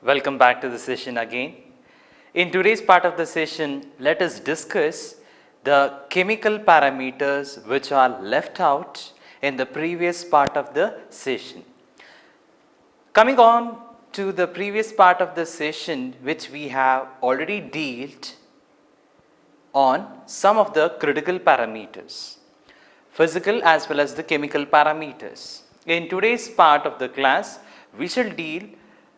Welcome back to the session again. In today's part of the session, let us discuss the chemical parameters which are left out in the previous part of the session. Coming on to the previous part of the session, which we have already dealt on some of the critical parameters, physical as well as the chemical parameters. In today's part of the class, we shall deal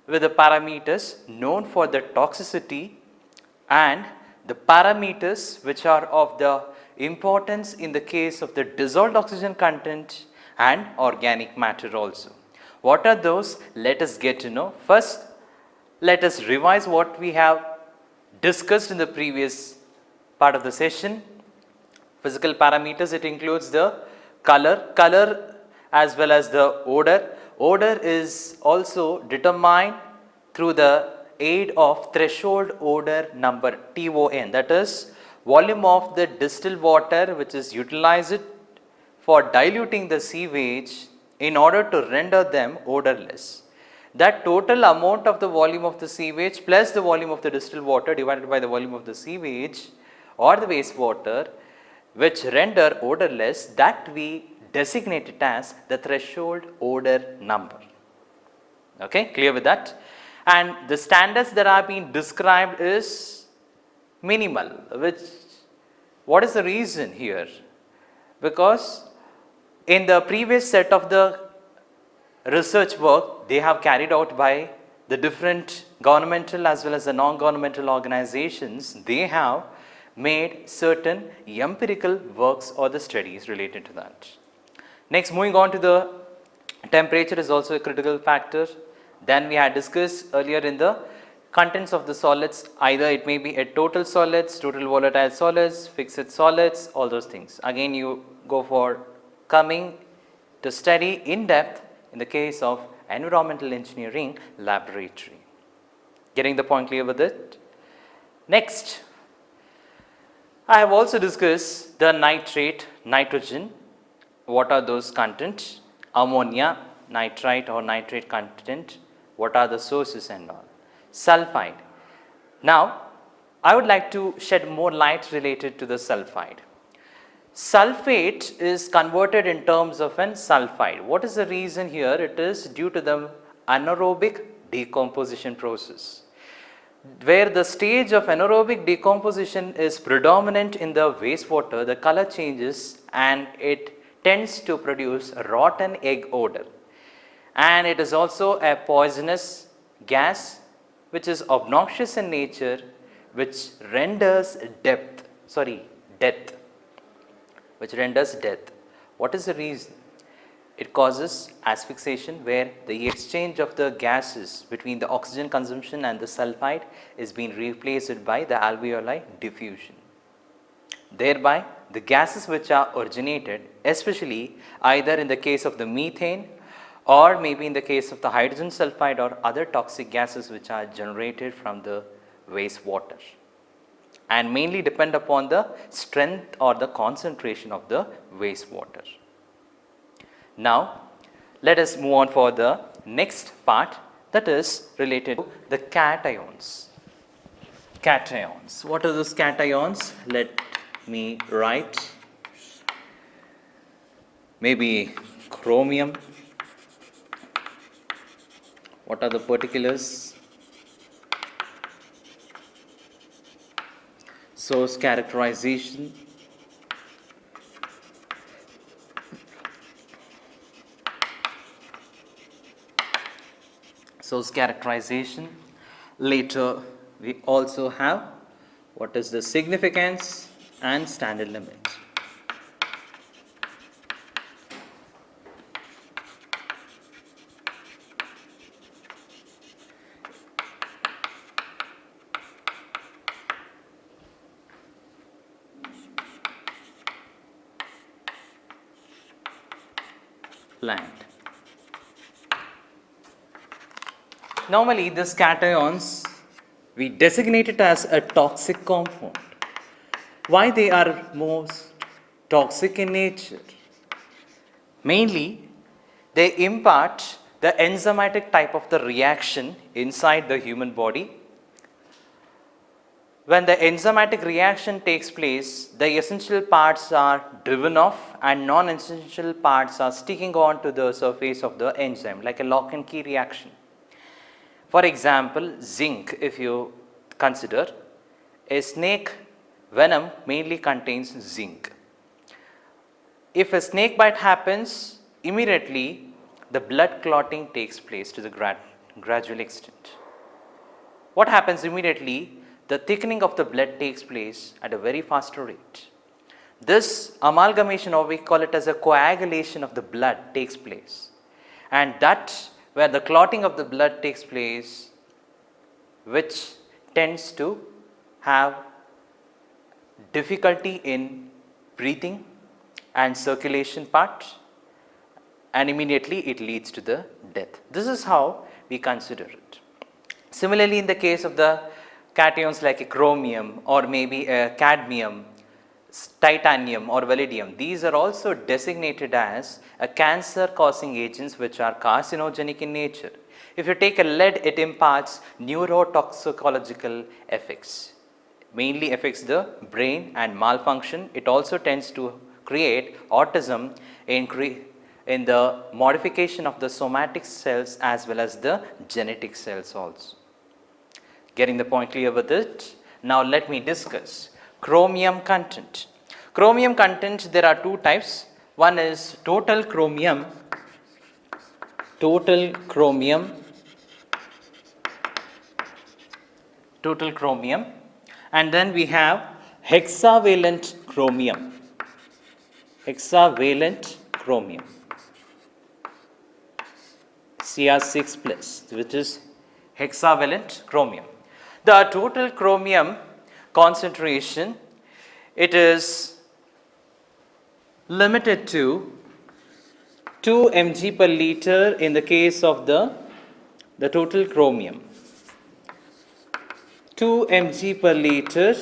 with the parameters known for the toxicity and the parameters which are of the importance in the case of the dissolved oxygen content and organic matter also. What are those? Let us get to know. First, let us revise what we have discussed in the previous part of the session. Physical parameters, it includes the color as well as the odor. Odor is also determined through the aid of threshold odor number TON, that is volume of the distilled water which is utilized for diluting the sewage in order to render them odorless. That total amount of the volume of the sewage plus the volume of the distilled water divided by the volume of the sewage or the wastewater which render odorless, that we designate it as the threshold odor number. Okay, clear with that? And the standards that are being described is minimal, which what is the reason here? Because in the previous set of the research work they have carried out by the different governmental as well as the non-governmental organizations, they have made certain empirical works or the studies related to that. Next, moving on to the temperature is also a critical factor. Then we had discussed earlier in the contents of the solids, either it may be a total solids, total volatile solids, fixed solids, all those things. Again, you go for coming to study in depth in the case of environmental engineering laboratory. Getting the point clear with it? Next, I have also discussed the nitrate, nitrogen. What are those contents? Ammonia, nitrite or nitrate content. What are the sources and all? Sulfide. Now, I would like to shed more light related to the sulfide. Sulfate is converted in terms of an sulfide. What is the reason here? It is due to the anaerobic decomposition process, where the stage of anaerobic decomposition is predominant in the wastewater, the color changes and it tends to produce rotten egg odor. And it is also a poisonous gas which is obnoxious in nature, which renders death. Which renders death. What is the reason? It causes asphyxiation, where the exchange of the gases between the oxygen consumption and the sulfide is being replaced by the alveoli diffusion. Thereby, the gases which are originated, especially either in the case of the methane or maybe in the case of the hydrogen sulfide or other toxic gases which are generated from the wastewater, and mainly depend upon the strength or the concentration of the wastewater. Now, let us move on for the next part, that is related to the cations. Cations. What are those cations? Let me write. Maybe chromium. What are the particulars? Source characterization. Source characterization. Later, we also have what is the significance and standard limit. Land. Normally, these cations we designate it as a toxic compound. Why they are most toxic in nature? Mainly, they impart the enzymatic type of the reaction inside the human body. When the enzymatic reaction takes place, the essential parts are driven off and non-essential parts are sticking on to the surface of the enzyme, like a lock and key reaction. For example, zinc, if you consider, a snake venom mainly contains zinc. If a snake bite happens, immediately the blood clotting takes place to the gradual extent. What happens immediately? The thickening of the blood takes place at a very faster rate. This amalgamation, or we call it as a coagulation of the blood, takes place, and that where the clotting of the blood takes place, which tends to have difficulty in breathing and circulation part, and immediately it leads to the death. This is how we consider it. Similarly, in the case of the cations like a chromium or maybe a cadmium, titanium or vanadium, these are also designated as a cancer causing agents which are carcinogenic in nature. If you take a lead, it imparts neurotoxicological effects, mainly affects the brain and malfunction. It also tends to create autism in the modification of the somatic cells as well as the genetic cells also. Getting the point clear with it? Now let me discuss chromium content. Chromium content, there are two types. One is total chromium, and then we have hexavalent chromium, Cr6 plus, which is hexavalent chromium. The total chromium concentration, it is limited to 2 mg per liter in the case of the total chromium, 2 mg per liter,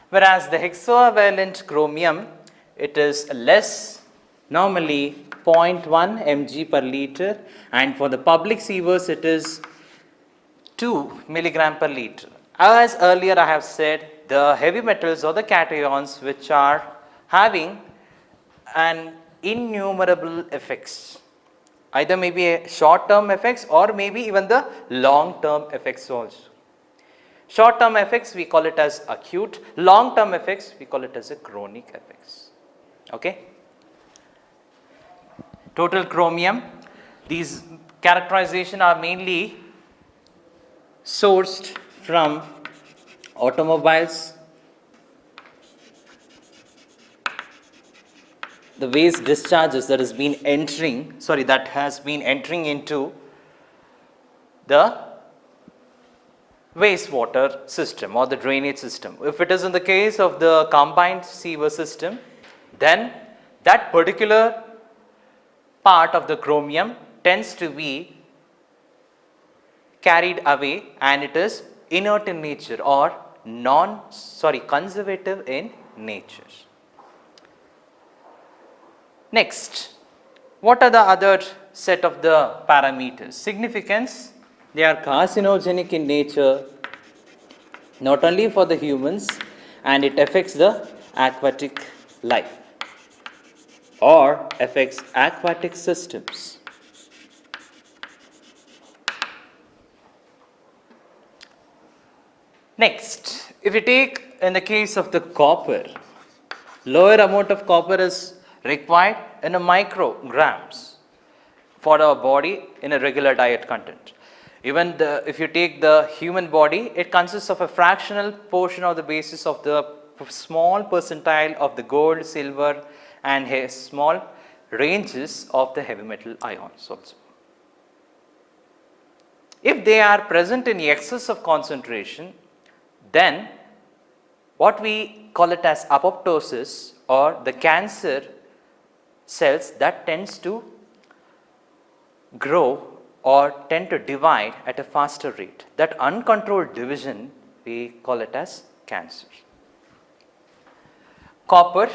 whereas the hexavalent chromium, it is less, normally 0.1 mg per liter, and for the public sievers it is 2 milligram per liter. As earlier I have said, the heavy metals or the cations which are having an innumerable effects, either maybe a short term effects or maybe even the long term effects also. Short term effects we call it as acute, long term effects we call it as a chronic effects. Okay. Total chromium, these characterization are mainly sourced from automobiles, the waste discharges that has been entering into the wastewater system or the drainage system. If it is in the case of the combined sewer system, then that particular part of the chromium tends to be carried away and it is inert in nature or conservative in nature. Next, what are the other set of the parameters? Significance, they are carcinogenic in nature, not only for the humans, and it affects the aquatic life or affects aquatic systems. Next, if you take in the case of the copper, lower amount of copper is required in a micrograms for our body in a regular diet content. Even if you take the human body, it consists of a fractional portion of the basis of the small percentile of the gold, silver and a small ranges of the heavy metal ions also. If they are present in excess of concentration, then what we call it as apoptosis or the cancer cells that tends to grow or tend to divide at a faster rate. That uncontrolled division we call it as cancer. Copper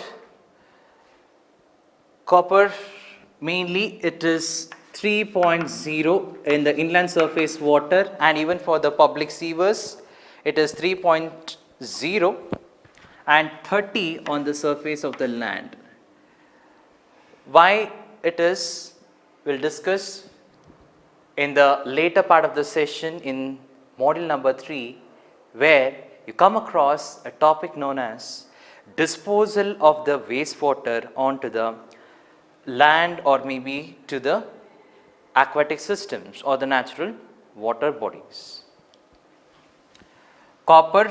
mainly it is 3.0 in the inland surface water, and even for the public sewers it is 3.0 and 30 on the surface of the land. Why it is, we will discuss in the later part of the session in module number 3, where you come across a topic known as disposal of the wastewater onto the land or maybe to the aquatic systems or the natural water bodies. Copper,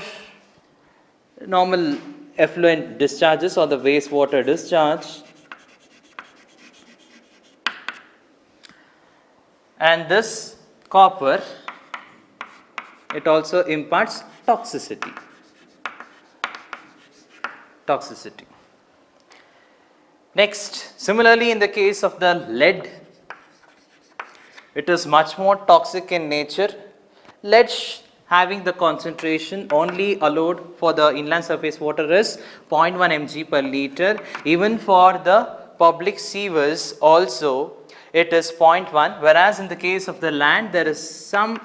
normal effluent discharges or the wastewater discharge, and this copper, it also imparts toxicity. Next, similarly in the case of the lead, it is much more toxic in nature. Lead having the concentration only allowed for the inland surface water is 0.1 mg per liter. Even for the public sewers also it is 0.1, whereas in the case of the land there is some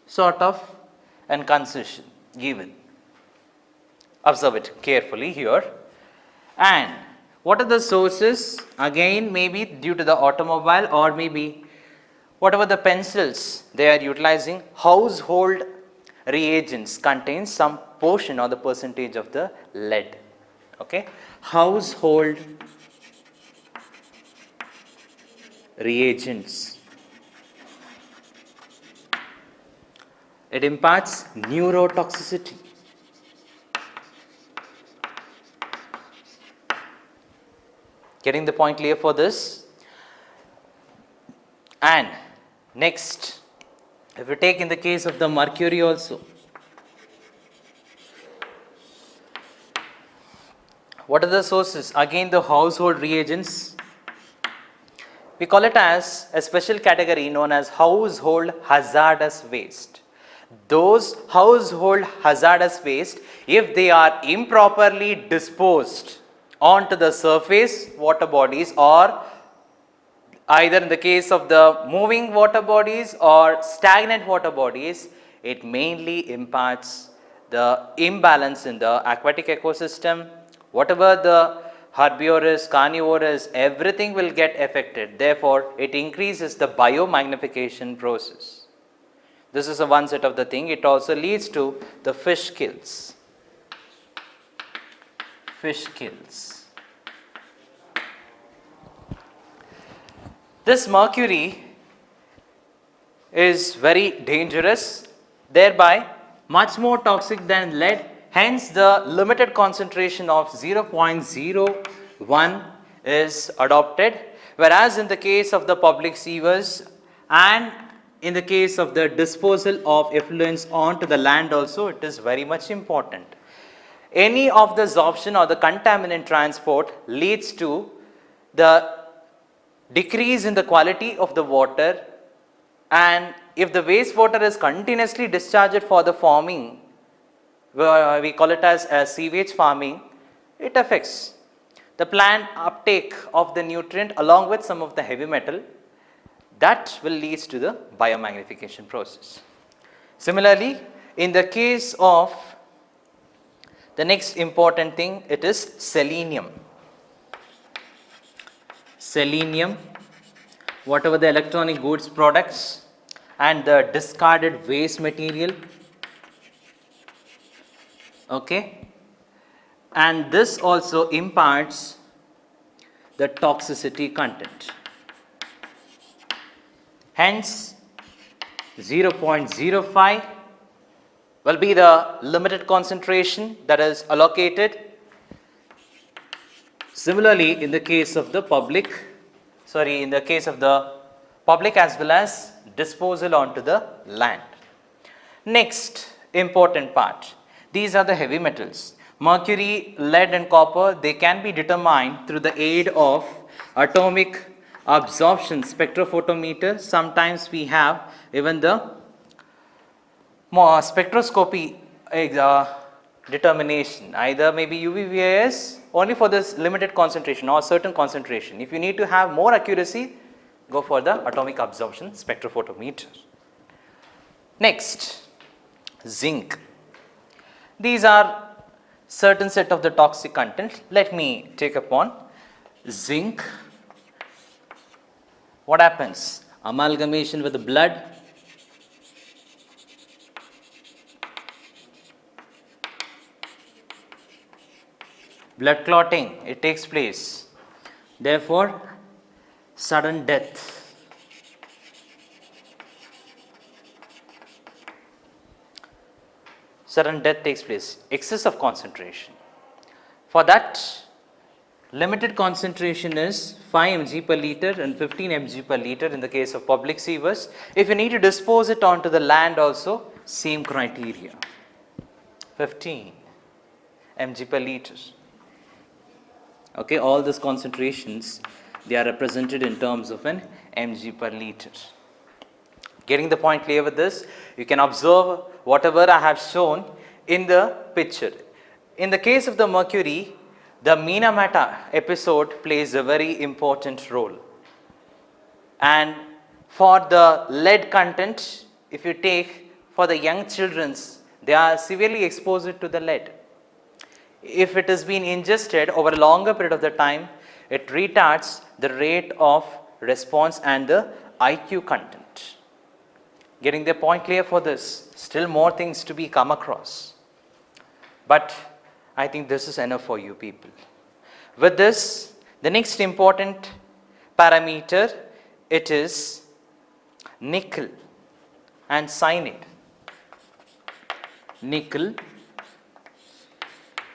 sort of an concession given. Observe it carefully here. And what are the sources? Again, maybe due to the automobile or maybe whatever the pencils they are utilizing, household reagents contain some portion or the percentage of the lead. Okay, household reagents. It imparts neurotoxicity. Getting the point clear for this? And next, if you take in the case of the mercury also, what are the sources? Again, the household reagents. We call it as a special category known as household hazardous waste. Those household hazardous waste, if they are improperly disposed onto the surface water bodies, or either in the case of the moving water bodies or stagnant water bodies, it mainly imparts the imbalance in the aquatic ecosystem. Whatever the herbivorous, carnivorous, everything will get affected. Therefore, it increases the biomagnification process. This is a one set of the thing. It also leads to the fish kills. This mercury is very dangerous, thereby much more toxic than lead. Hence, the limited concentration of 0.01 is adopted, whereas in the case of the public sewers and in the case of the disposal of effluents onto the land also, it is very much important. Any of the absorption or the contaminant transport leads to the decrease in the quality of the water, and if the wastewater is continuously discharged for the farming, we call it as sewage farming, it affects the plant uptake of the nutrient along with some of the heavy metal. That will lead to the biomagnification process. Similarly, in the case of the next important thing, it is selenium. Whatever the electronic goods products and the discarded waste material. Okay, and this also imparts the toxicity content. Hence, 0.05 will be the limited concentration that is allocated. Similarly, in the case of the public as well as disposal onto the land. Next important part, these are the heavy metals. Mercury, lead and copper, they can be determined through the aid of atomic absorption spectrophotometer. Sometimes we have even the spectroscopy determination, either maybe UV-VIS only for this limited concentration or certain concentration. If you need to have more accuracy, go for the atomic absorption spectrophotometer. Next, zinc. These are certain set of the toxic content. Let me take upon zinc. What happens? Amalgamation with the blood. Blood clotting, it takes place. Therefore, sudden death. Sudden death takes place. Excess of concentration. For that, limited concentration is 5 mg per liter and 15 mg per liter in the case of public sewers. If you need to dispose it onto the land also, same criteria. 15 mg per liter. Okay, all these concentrations, they are represented in terms of an mg per liter. Getting the point clear with this, you can observe whatever I have shown in the picture. In the case of the mercury, the Minamata episode plays a very important role. And for the lead content, if you take for the young children, they are severely exposed to the lead. If it has been ingested over a longer period of the time, it retards the rate of response and the IQ content. Getting the point clear for this, still more things to be come across. But I think this is enough for you people. With this, the next important parameter, it is nickel and cyanide. Nickel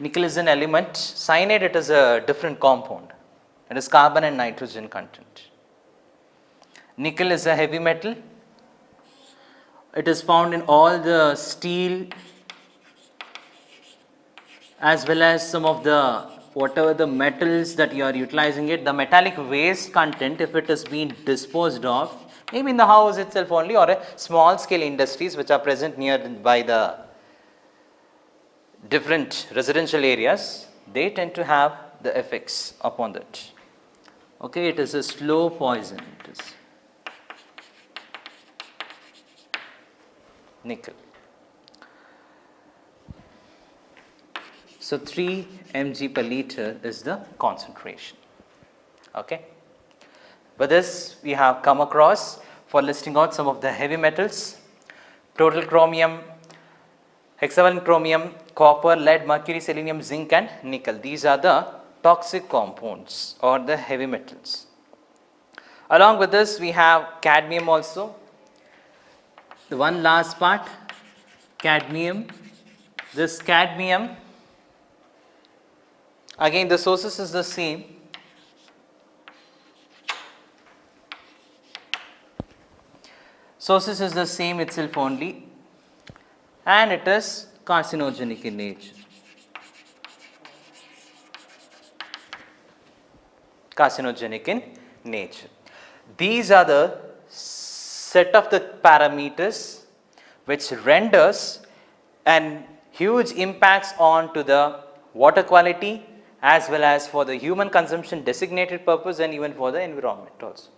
is an element, cyanide it is a different compound. It is carbon and nitrogen content. Nickel is a heavy metal. It is found in all the steel as well as some of the whatever the metals that you are utilizing it, the metallic waste content, if it is being disposed of, maybe in the house itself only or a small scale industries which are present near by the different residential areas, they tend to have the effects upon that. Okay, it is a slow poison. It is nickel. So 3 mg per liter is the concentration. Okay. With this, we have come across for listing out some of the heavy metals, total chromium, hexavalent chromium, copper, lead, mercury, selenium, zinc and nickel. These are the toxic compounds or the heavy metals. Along with this, we have cadmium also. The one last part, cadmium. This cadmium, again the sources is the same. Sources is the same itself only, and it is carcinogenic in nature. Carcinogenic in nature. These are the set of the parameters which renders an huge impacts on to the water quality as well as for the human consumption designated purpose and even for the environment also.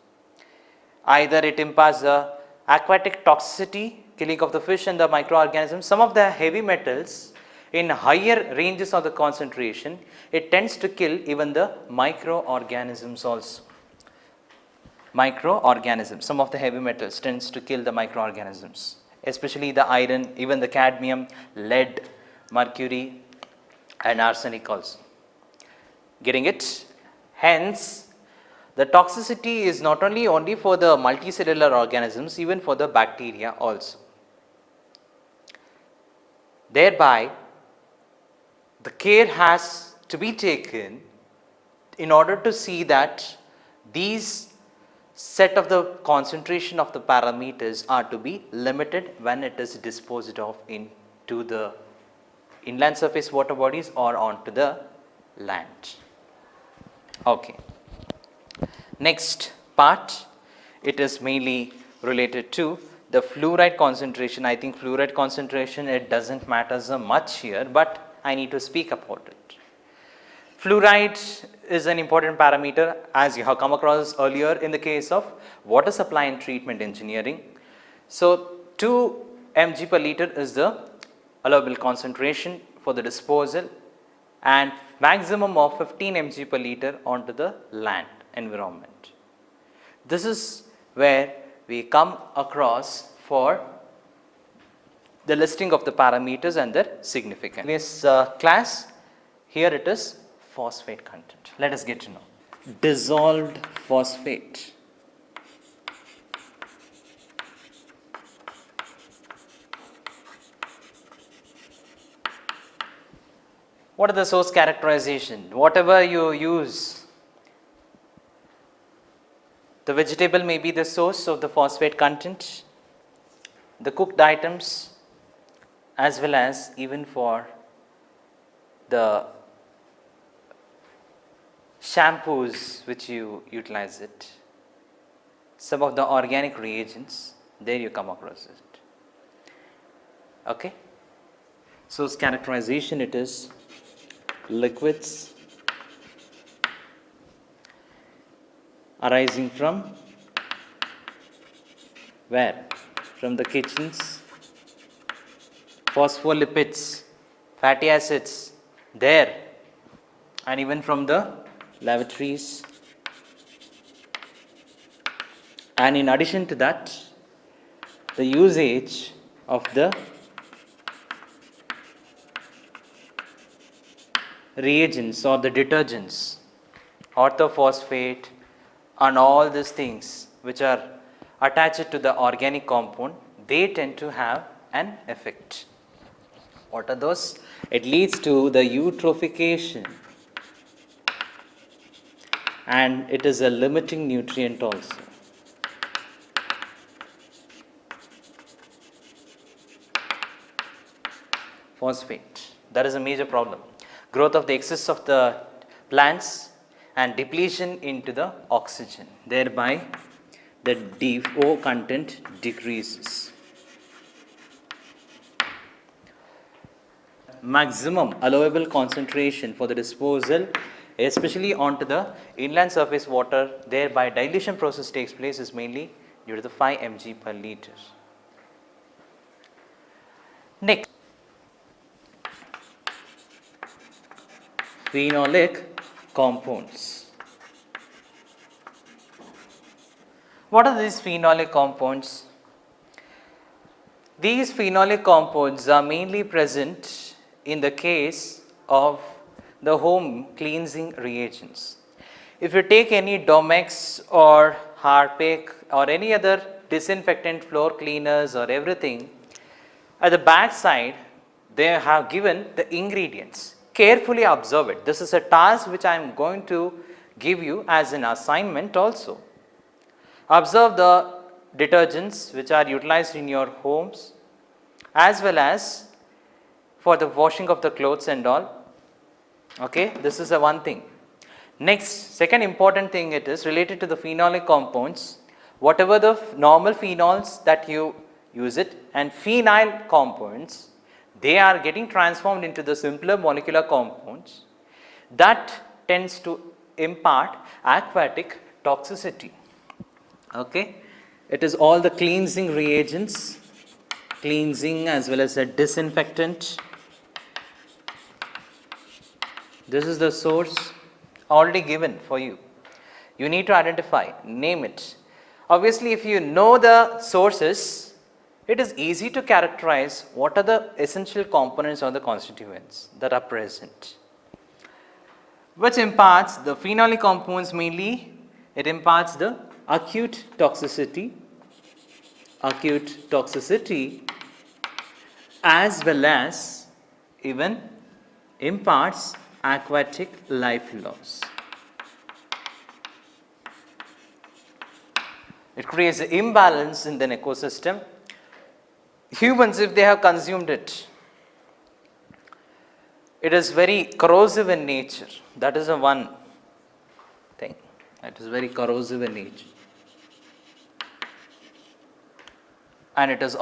Either it imparts the aquatic toxicity, killing of the fish and the microorganisms. Some of the heavy metals in higher ranges of the concentration, it tends to kill even the microorganisms also. Microorganisms, some of the heavy metals tends to kill the microorganisms, especially the iron, even the cadmium, lead, mercury and arsenic also. Getting it? Hence, the toxicity is not only for the multicellular organisms, even for the bacteria also. Thereby, the care has to be taken in order to see that these set of the concentration of the parameters are to be limited when it is disposed of into the inland surface water bodies or onto the land. Okay. Next part, it is mainly related to the fluoride concentration. I think fluoride concentration, it doesn't matter so much here, but I need to speak about it. Fluoride is an important parameter as you have come across earlier in the case of water supply and treatment engineering. So, 2 mg per liter is the allowable concentration for the disposal and maximum of 15 mg per liter onto the land environment. This is where we come across for the listing of the parameters and their significance. In this class, here it is phosphate content. Let us get to know. Dissolved phosphate. What are the source characterization? Whatever you use, the vegetable may be the source of the phosphate content, the cooked items, as well as even for the shampoos which you utilize it, some of the organic reagents, there you come across it. Okay. Source characterization, it is liquids arising from where? From the kitchens, phospholipids, fatty acids there, and even from the lavatories. And in addition to that, the usage of the reagents or the detergents, orthophosphate and all these things which are attached to the organic compound, they tend to have an effect. What are those? It leads to the eutrophication and it is a limiting nutrient also. Phosphate, that is a major problem. Growth of the excess of the plants and depletion into the oxygen, thereby the DO content decreases. Maximum allowable concentration for the disposal, especially onto the inland surface water, thereby dilution process takes place, is mainly due to the 5 mg per liter. Next, phenolic compounds. What are these phenolic compounds? These phenolic compounds are mainly present in the case of the home cleansing reagents. If you take any Domex or Harpic or any other disinfectant, floor cleaners or everything, at the back side they have given the ingredients. Carefully observe it. This is a task which I am going to give you as an assignment also. Observe the detergents which are utilized in your homes as well as for the washing of the clothes and all. Okay, this is the one thing. Next, second important thing, it is related to the phenolic compounds. Whatever the normal phenols that you use it and phenyl compounds, they are getting transformed into the simpler molecular compounds that tends to impart aquatic toxicity. Okay, it is all the cleansing reagents, cleansing as well as a disinfectant. This is the source already given for you. You need to identify, name it. Obviously, if you know the sources, it is easy to characterize what are the essential components or the constituents that are present. Which imparts the phenolic compounds mainly, it imparts the acute toxicity as well as even imparts aquatic life loss. It creates an imbalance in the ecosystem. Humans, if they have consumed it, it is very corrosive in nature. That is the one thing. It is very corrosive in nature. And it is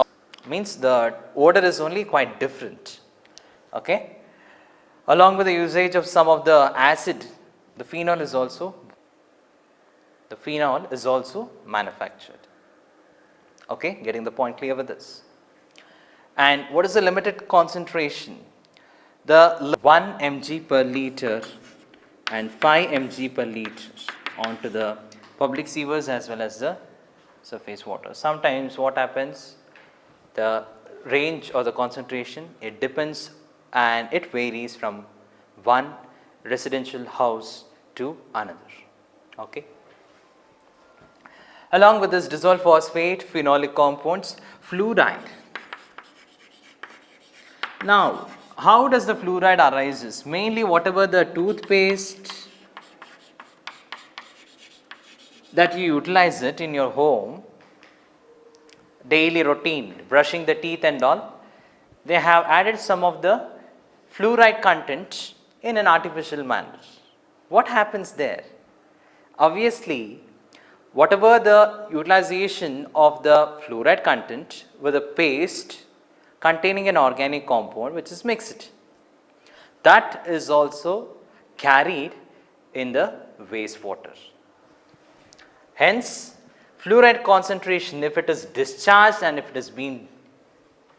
means the odor is only quite different. Okay. Along with the usage of some of the acid, the phenol is also manufactured. Okay, getting the point clear with this. And what is the limited concentration? The 1 mg per liter and 5 mg per liter onto the public sewers as well as the surface water. Sometimes what happens, the range or the concentration, it depends and it varies from one residential house to another. Okay. Along with this dissolved phosphate, phenolic compounds, fluoride. Now, how does the fluoride arises? Mainly whatever the toothpaste that you utilize it in your home, daily routine, brushing the teeth and all, they have added some of the fluoride content in an artificial manner. What happens there? Obviously, whatever the utilization of the fluoride content with a paste containing an organic compound which is mixed, that is also carried in the wastewater. Hence, fluoride concentration, if it is discharged and if it is being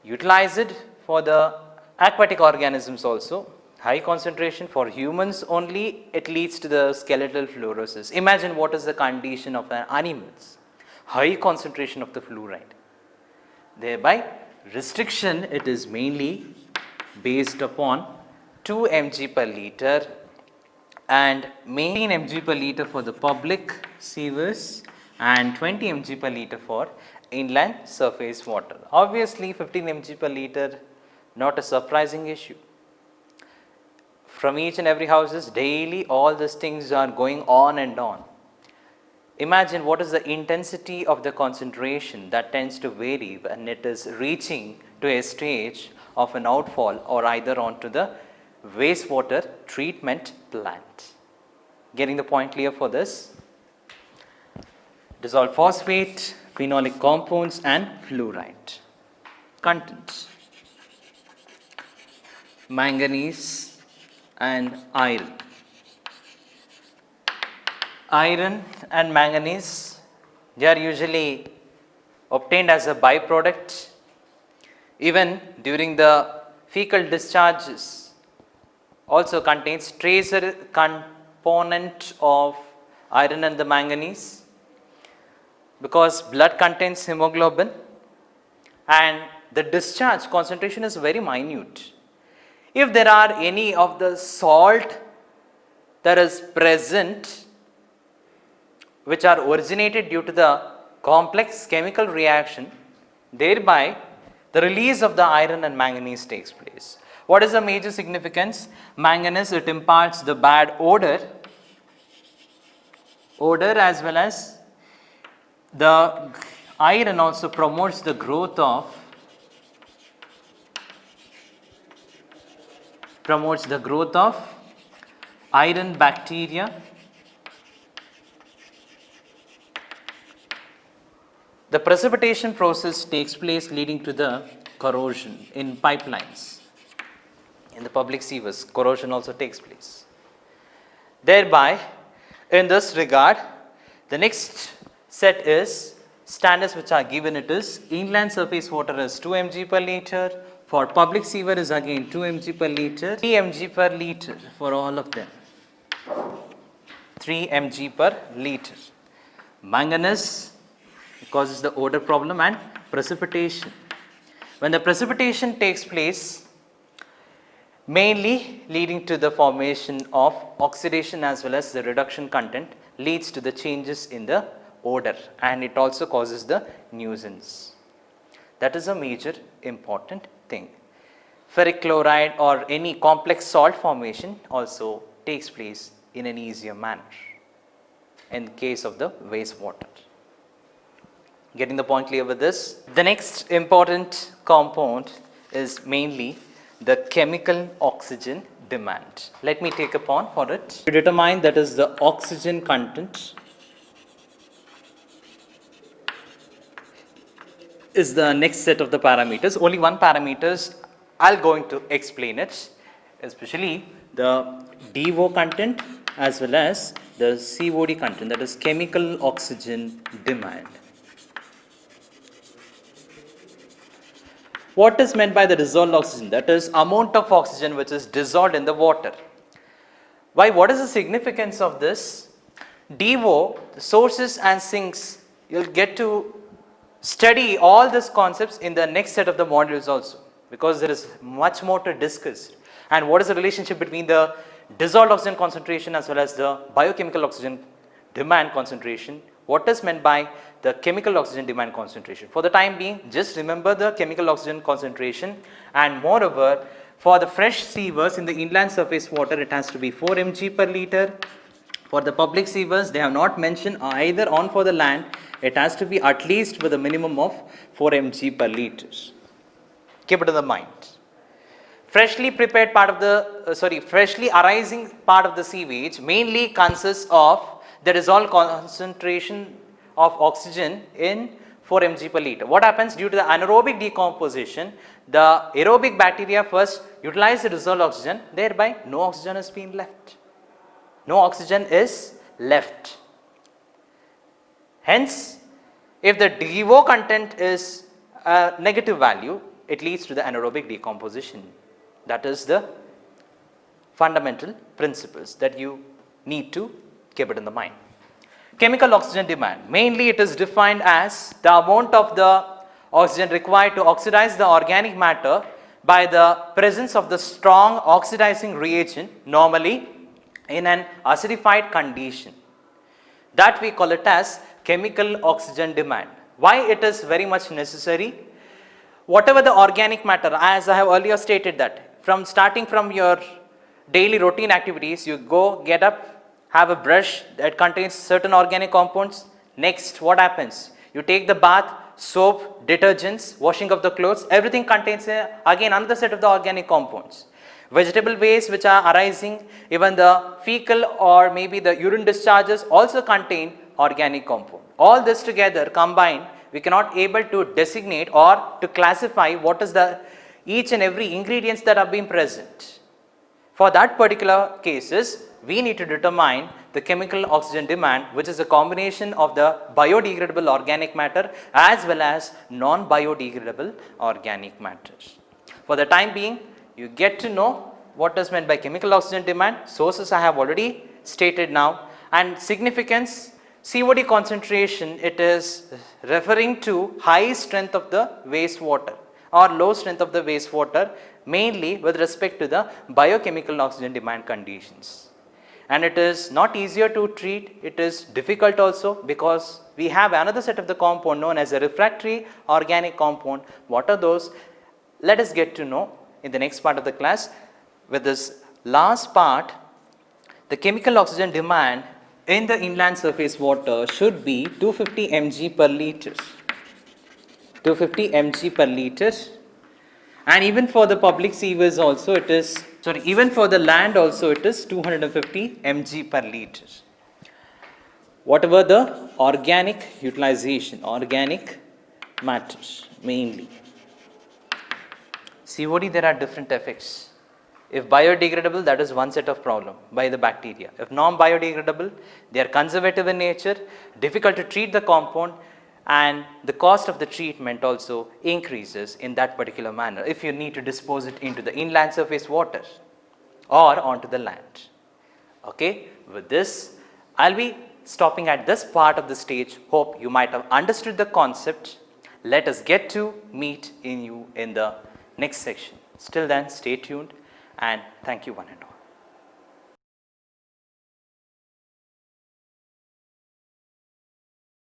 utilized for the aquatic organisms also, high concentration for humans only, it leads to the skeletal fluorosis. Imagine what is the condition of the animals, high concentration of the fluoride. Thereby, restriction, it is mainly based upon 2 mg per liter and 18 mg per liter for the public sewers and 20 mg per liter for inland surface water. Obviously, 15 mg per liter, not a surprising issue. From each and every houses, daily all these things are going on and on. Imagine what is the intensity of the concentration that tends to vary when it is reaching to a stage of an outfall or either onto the wastewater treatment plant. Getting the point clear for this? Dissolved phosphate, phenolic compounds and fluoride. Contents: manganese and iron. Iron and manganese, they are usually obtained as a byproduct. Even during the fecal discharges also contains tracer component of iron and the manganese, because blood contains hemoglobin and the discharge concentration is very minute. If there are any of the salt that is present which are originated due to the complex chemical reaction, thereby the release of the iron and manganese takes place. What is the major significance? Manganese, it imparts the bad odor as well as the iron also promotes the growth of iron bacteria. The precipitation process takes place leading to the corrosion in pipelines. In the public sewers, corrosion also takes place. Thereby, in this regard, the next set is standards which are given. It is inland surface water is 2 mg per liter, for public sewer is again 2 mg per liter, 3 mg per liter for all of them, 3 mg per liter. Manganese causes the odor problem and precipitation. When the precipitation takes place, mainly leading to the formation of oxidation as well as the reduction content, leads to the changes in the odor and it also causes the nuisance. That is a major important thing. Ferric chloride or any complex salt formation also takes place in an easier manner in case of the wastewater. Getting the point clear with this? The next important compound is mainly the chemical oxygen demand. Let me take upon for it. To determine that is the oxygen content is the next set of the parameters. Only one parameters I'll going to explain it, especially the DO content as well as the COD content, that is chemical oxygen demand. What is meant by the dissolved oxygen? That is amount of oxygen which is dissolved in the water. Why? What is the significance of this? DO, the sources and sinks, you'll get to study all these concepts in the next set of the modules also, because there is much more to discuss. And what is the relationship between the dissolved oxygen concentration as well as the biochemical oxygen demand concentration? What is meant by the chemical oxygen demand concentration? For the time being, just remember the chemical oxygen concentration, and moreover, for the fresh sewers in the inland surface water, it has to be 4 mg per liter. For the public sewers, they have not mentioned either on for the land, it has to be at least with a minimum of 4 mg per liter. Keep it in the mind. Freshly prepared part of the, freshly arising part of the sewage mainly consists of the dissolved concentration of oxygen in 4 mg per liter. What happens due to the anaerobic decomposition? The aerobic bacteria first utilize the dissolved oxygen, thereby no oxygen is being left. No oxygen is left. Hence, if the DO content is a negative value, it leads to the anaerobic decomposition. That is the fundamental principles that you need to keep it in the mind. Chemical oxygen demand, mainly it is defined as the amount of the oxygen required to oxidize the organic matter by the presence of the strong oxidizing reagent, normally in an acidified condition. That we call it as chemical oxygen demand. Why it is very much necessary? Whatever the organic matter, as I have earlier stated that, starting from your daily routine activities, you go, get up, have a brush that contains certain organic compounds. Next, what happens? You take the bath, soap, detergents, washing of the clothes, everything contains again another set of the organic compounds. Vegetable waste which are arising, even the fecal or maybe the urine discharges also contain organic compound. All this together combined, we cannot able to designate or to classify what is the each and every ingredients that are being present. For that particular cases, we need to determine the chemical oxygen demand, which is a combination of the biodegradable organic matter as well as non-biodegradable organic matters. For the time being, you get to know what is meant by chemical oxygen demand. Sources I have already stated now, and significance, COD concentration, it is referring to high strength of the wastewater or low strength of the wastewater, mainly with respect to the biochemical oxygen demand conditions. And it is not easier to treat, it is difficult also, because we have another set of the compound known as a refractory organic compound. What are those? Let us get to know in the next part of the class. With this last part, the chemical oxygen demand in the inland surface water should be 250 mg per liter. 250 mg per liter. And even for the public sewers also it is, even for the land also it is 250 mg per liter. Whatever the organic utilization, organic matters mainly. COD, there are different effects. If biodegradable, that is one set of problem by the bacteria. If non-biodegradable, they are conservative in nature, difficult to treat the compound, and the cost of the treatment also increases in that particular manner if you need to dispose it into the inland surface water or onto the land. Okay, with this, I'll be stopping at this part of the stage. Hope you might have understood the concept. Let us get to meet in you in the next section. Still then, stay tuned and thank you one and all.